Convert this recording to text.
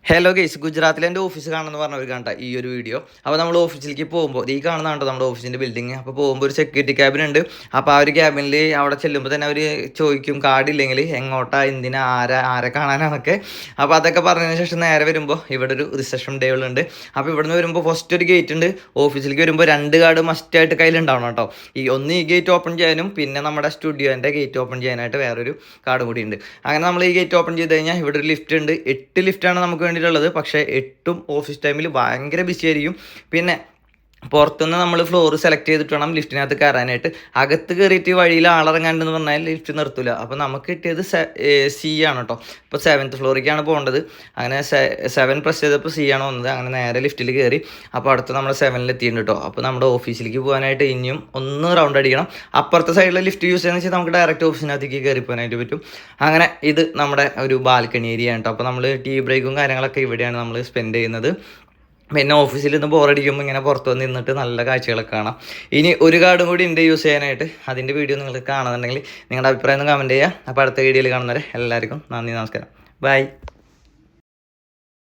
Hello guys, ഗുജറാത്തിലെ എൻ്റെ office കാണുമെന്ന് പറഞ്ഞവർ കണ്ട ഈ ഒരു വീഡിയോ. അപ്പോൾ നമ്മൾ ഓഫീസിലേക്ക് പോകുമ്പോൾ ഈ കാണുന്നതാണ്ടോ നമ്മുടെ ഓഫീസിൻ്റെ ബിൽഡിങ്. അപ്പോൾ പോകുമ്പോൾ ഒരു സെക്യൂരിറ്റി ക്യാബിൻ ഉണ്ട്. അപ്പോൾ ആ ഒരു ക്യാബിനിൽ അവിടെ ചെല്ലുമ്പോൾ തന്നെ അവർ ചോദിക്കും കാർഡില്ലെങ്കിൽ എങ്ങോട്ടാ, എന്തിനാ, ആരെ കാണാനാന്നൊക്കെ. അപ്പോൾ അതൊക്കെ പറഞ്ഞതിന് ശേഷം നേരെ വരുമ്പോൾ ഇവിടെ ഒരു റിസപ്ഷൻ ടേബിൾ ഉണ്ട്. അപ്പോൾ ഇവിടുന്ന് വരുമ്പോൾ ഫസ്റ്റ് ഒരു ഗേറ്റ് ഉണ്ട്. ഓഫീസിലേക്ക് വരുമ്പോൾ 2 കാർഡ് മസ്റ്റായിട്ട് കയ്യിലുണ്ടാവണം കേട്ടോ. ഈ ഗേറ്റ് ഓപ്പൺ ചെയ്യാനും പിന്നെ നമ്മുടെ സ്റ്റുഡിയോൻ്റെ ഗേറ്റ് ഓപ്പൺ ചെയ്യാനായിട്ട് വേറൊരു കാർഡ് കൂടി ഉണ്ട്. അങ്ങനെ നമ്മൾ ഈ ഗേറ്റ് ഓപ്പൺ ചെയ്ത് കഴിഞ്ഞാൽ ഇവിടെ ഒരു ലിഫ്റ്റ് ഉണ്ട്. 8 ലിഫ്റ്റാണ് നമുക്ക് വേണ്ടിയിട്ടുള്ളത്. പക്ഷേ 8ഉം ഓഫീസ് ടൈമിൽ ഭയങ്കര ബിസി ആയിരിക്കും. പിന്നെ പുറത്തുനിന്ന് നമ്മൾ ഫ്ലോർ സെലക്ട് ചെയ്തിട്ട് വേണം ലിഫ്റ്റിനകത്ത് കയറാനായിട്ട്. അകത്ത് കയറിയിട്ട് വഴിയിൽ ആളിറങ്ങാണ്ടെന്ന് പറഞ്ഞാൽ ലിഫ്റ്റ് നിർത്തില്ല. അപ്പോൾ നമുക്ക് കിട്ടിയത് സി ആണ് കേട്ടോ. ഇപ്പോൾ 7th ഫ്ലോറിലേക്കാണ് പോകേണ്ടത്. അങ്ങനെ 7 പ്രസ് ചെയ്തപ്പോൾ സി ആണ് വന്നത്. അങ്ങനെ നേരെ ലിഫ്റ്റിൽ കയറി. അപ്പോൾ അടുത്ത് നമ്മൾ 7ൽ എത്തിയിട്ടുണ്ട് കേട്ടോ. അപ്പോൾ നമ്മുടെ ഓഫീസിലേക്ക് പോകാനായിട്ട് ഇനിയും ഒന്ന് റൗണ്ട് അടിക്കണം. അപ്പുറത്തെ സൈഡിലെ ലിഫ്റ്റ് യൂസ് ചെയ്യുന്ന വെച്ചാൽ നമുക്ക് ഡയറക്റ്റ് ഓഫീസിനകത്തേക്ക് കയറി പോകാനായിട്ട് പറ്റും. അങ്ങനെ ഇത് നമ്മുടെ ഒരു ബാൽക്കണി ഏരിയ ആണ് കേട്ടോ. അപ്പോൾ നമ്മൾ ടീ ബ്രേക്കും കാര്യങ്ങളൊക്കെ ഇവിടെയാണ് നമ്മൾ സ്പെൻഡ് ചെയ്യുന്നത്. പിന്നെ ഓഫീസിൽ നിന്ന് ബോറടിക്കുമ്പോൾ ഇങ്ങനെ പുറത്ത് വന്ന് നിന്നിട്ട് നല്ല കാഴ്ചകളൊക്കെ കാണാം. ഇനി ഒരു കാർഡും കൂടി ഉണ്ട് യൂസ് ചെയ്യാനായിട്ട്. അതിൻ്റെ വീഡിയോ നിങ്ങൾക്ക് കാണുന്നുണ്ടെങ്കിൽ നിങ്ങളുടെ അഭിപ്രായം ഒന്ന് കമൻറ്റ് ചെയ്യുക. അപ്പോൾ അടുത്ത വീഡിയോയിൽ കാണുന്നവരെ എല്ലാവർക്കും നന്ദി, നമസ്കാരം, ബൈ.